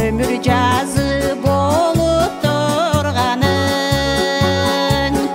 ömür жазы болып тұрғаның,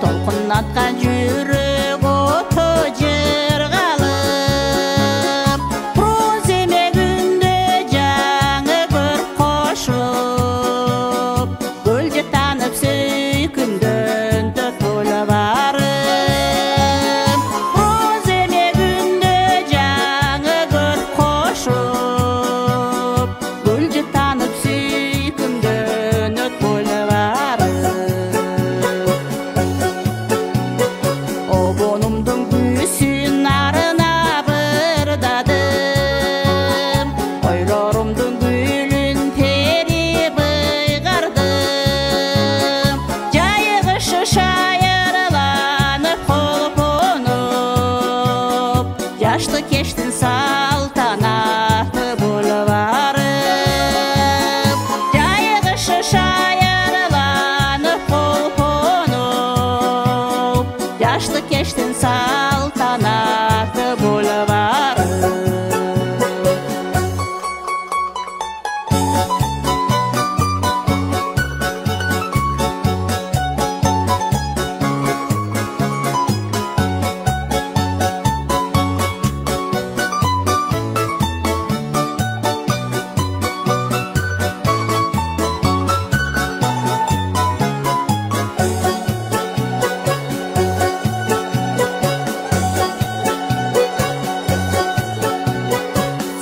толқын атқан жүрек оты жырғалып, проз емегінде жаңы бір қошып, гүлді танып сүйкімден толы барып, проз емегінде жаңы бір қошып, гүлді танып сүйкімден толы барып. Обонымдың күсін арына бырдадым, ойларымдың гүлін теріп ұйғардым, жайғышы шайырланып қолпынып, жашты кештің салтанаты болварып, жайғышы шайырланып қолпынып, жашты кештің салтанаты болварып.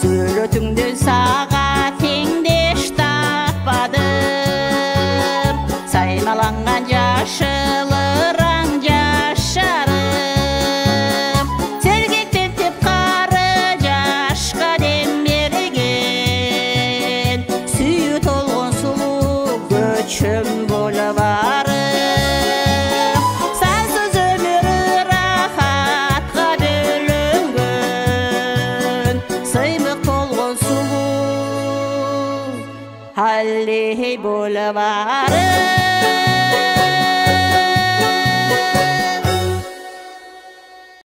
Сүрөтіңді саға теңдеш таппадым, саймаланған жашылырың жашарым, сергектетіп қары жашқа дем берген, сүйі толғын сұлу көчім болварым, сансыз өмірі рахатқа бөлінген, сыймық толғын сұлу Аллей болварым.